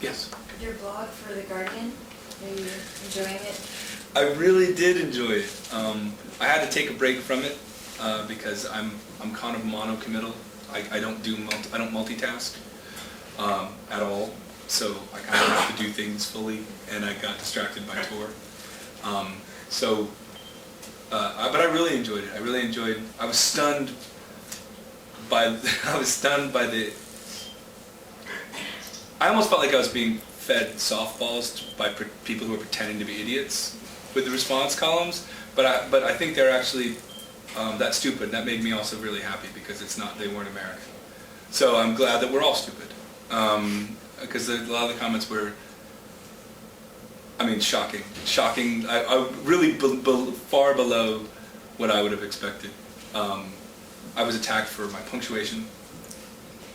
Yes. Your blog for The Guardian, are you enjoying it? I really did enjoy it. I had to take a break from it because I'm kind of monocommittal. I don't multitask at all. So I kind of have to do things fully, and I got distracted by tour. But I really enjoyed it. I was stunned by the. I almost felt like I was being fed softballs by people who were pretending to be idiots with the response columns. But I think they're actually that stupid. That made me also really happy because they weren't American. So I'm glad that we're all stupid. Because a lot of the comments were, shocking. I really far below what I would have expected. I was attacked for my punctuation.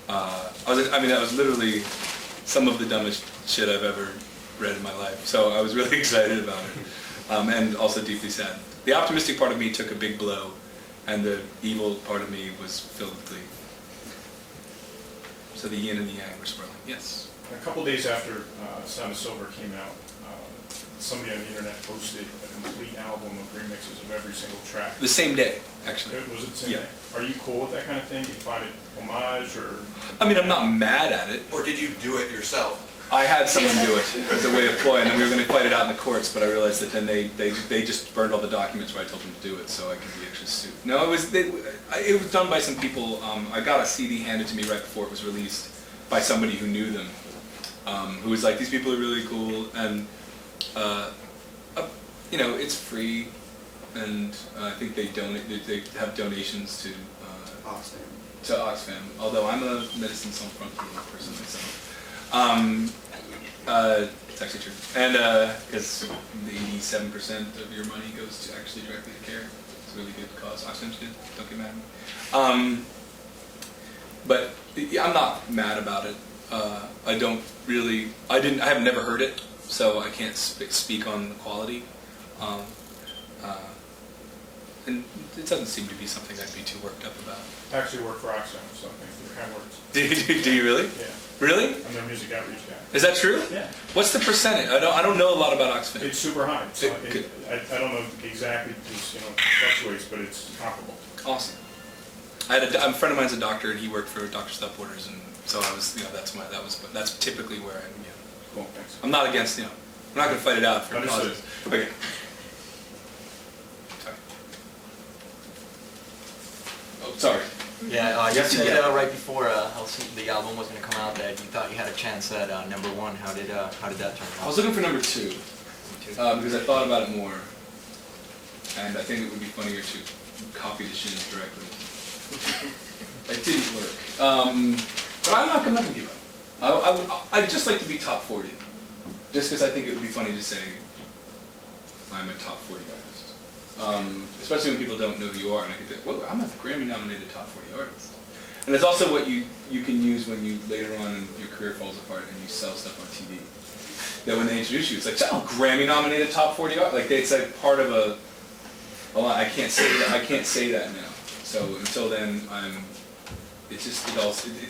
That was literally some of the dumbest shit I've ever read in my life. So I was really excited about it, and also deeply sad. The optimistic part of me took a big blow, and the evil part of me was filled with glee. So the yin and the yang were swirling. Yes. A couple days after Sound of Silver came out, somebody on the internet posted a complete album of remixes of every single track. The same day, actually. Was it the same Yeah. day? Are you cool with that kind of thing? Do you find it homage or? I'm not mad at it. Or did you do it yourself? I had someone do it as a way of ploy, and then we were going to fight it out in the courts, but I realized that then they just burned all the documents where I told them to do it, so I could be actually sued. No, it was done by some people. I got a CD handed to me right before it was released by somebody who knew them, who was like, these people are really cool, and it's free, and I think they have donations to Oxfam. Although I'm a Medicine Sans Frontières person myself. It's actually true, and because 87% of your money goes to actually directly to care. It's a really good cause. Oxfam's good. Don't get mad at me. But yeah, I'm not mad about it. I have never heard it, so I can't speak on the quality. And it doesn't seem to be something I'd be too worked up about. I actually work for Oxfam, so they're kind words. Do you really? Yeah. Really? I'm their music outreach guy. Is that true? Yeah. What's the percentage? I don't know a lot about Oxfam. It's super high. So Good. I don't know exactly because it fluctuates, but it's comparable. Awesome. A friend of mine's a doctor, and he worked for Doctors Without Borders, and so I was, that's typically where I'm. Cool, thanks. I'm not against, I'm not going to fight it out for Understood. causes. Okay. Sorry. Oh, sorry. Yeah, you Yes, said yeah. right before the album was going to come out that you thought you had a chance at number one. How did that turn I out? was looking for number 2 because I thought about it more, and I think it would be funnier to copy the Shins directly. It didn't work, but I'm not going to give up. I'd just like to be top 40, just because I think it would be funny to say I'm a top 40 artist. Especially when people don't know who you are, and I could think, well, I'm a Grammy-nominated top 40 artist. And it's also what you can use when you later on in your career falls apart and you sell stuff on TV. That when they introduce you, it's like, oh, Grammy-nominated top 40 artist. Like it's like part of a lot. I can't say that now. So until then, it's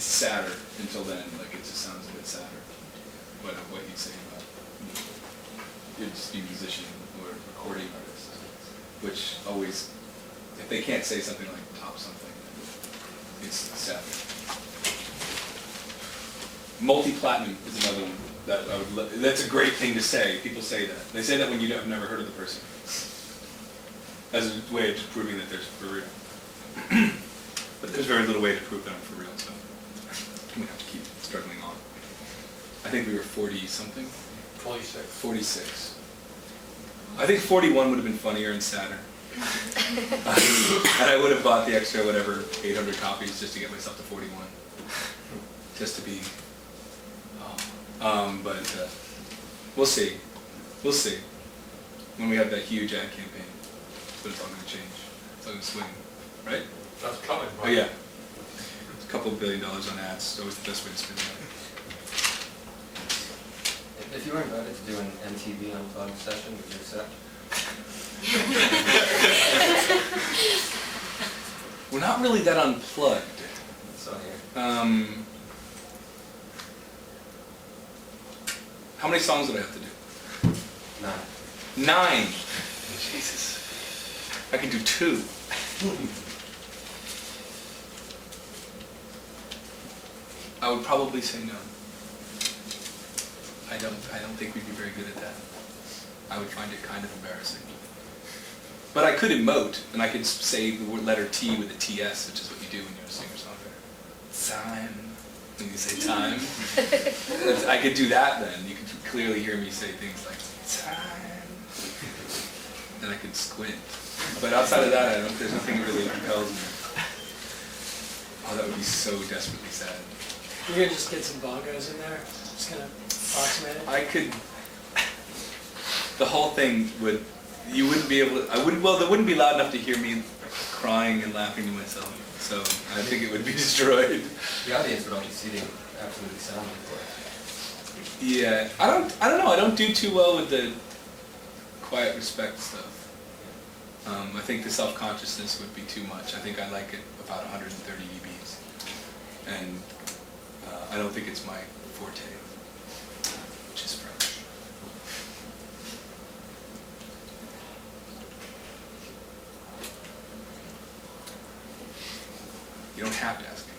sadder. Until then, like it just sounds a bit sadder. What you'd say about you'd just be a musician or recording artist. Which always, if they can't say something like top something, it's sad. Multi-platinum is another one that that's a great thing to say. People say that. They say that when you have never heard of the person. As a way of just proving that they're for real. But there's very little way to prove that I'm for real, so we have to keep struggling on. I think we were 40-something. 46. I think 41 would have been funnier and sadder. And I would have bought the extra, 800 copies just to get myself to 41. Just to be... but we'll see. We'll see. When we have that huge ad campaign. But it's all going to change. It's all going to swing. Right? That's coming, Oh yeah. It's a couple $1 billion on ads. It's always the best way to spend money. If you were invited to do an MTV Unplugged session, would you accept? We're not really that unplugged. So here. How many songs would I have to do? 9. 9. Jesus. I can do 2. I would probably say no. I don't think we'd be very good at that. I would find it kind of embarrassing. But I could emote, and I could say the letter T with a TS, which is what you do when you're a singer-songwriter. Time. When you say time. I could do that then. You could clearly hear me say things like, time. And I could squint. But outside of that, there's nothing that really compels me. Oh, that would be so desperately sad. You're gonna just get some bongos in there, just kind of approximate it. I could. The whole thing would. You wouldn't be able to. I wouldn't. Well, they wouldn't be loud enough to hear me crying and laughing to myself. So I think it would be destroyed. The audience would all be sitting absolutely sounding for it. Yeah, I don't know. I don't do too well with the quiet respect stuff. I think the self-consciousness would be too much. I think I like it about 130 dBs, and I don't think it's my forte, which is French. You don't have to ask me.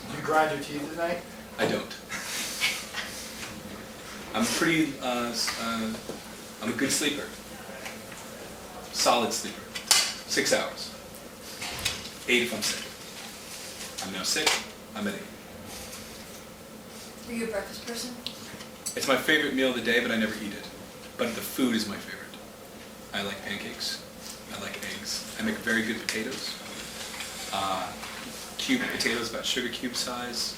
Did you grind your teeth tonight? I don't. I'm pretty, I'm a good sleeper. Solid sleeper. 6 hours. 8 if I'm sick. I'm now sick, I'm at 8. Are you a breakfast person? It's my favorite meal of the day, but I never eat it. But the food is my favorite. I like pancakes. I like eggs. I make very good potatoes. Cube potatoes, about sugar cube size.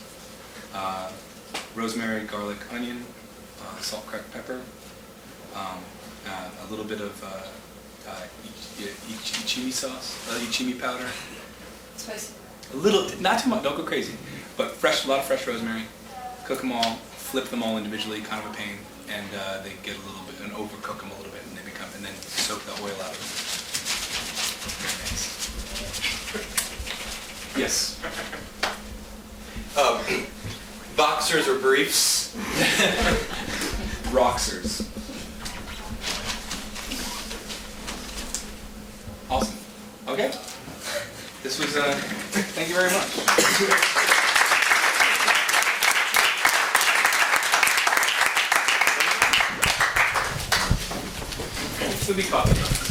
Rosemary, garlic, onion, salt, cracked pepper. A little bit of ichimi sauce, ichimi powder. Spicy. A little, not too much, don't go crazy. But fresh, a lot of fresh rosemary. Cook them all, flip them all individually, kind of a pain. And they get a little bit, and overcook them a little bit, and they become, and then soak the oil out of them. Very nice. Yes. Boxers or briefs? Roxers. Awesome. Okay. This was, thank you very much. This will be coffee.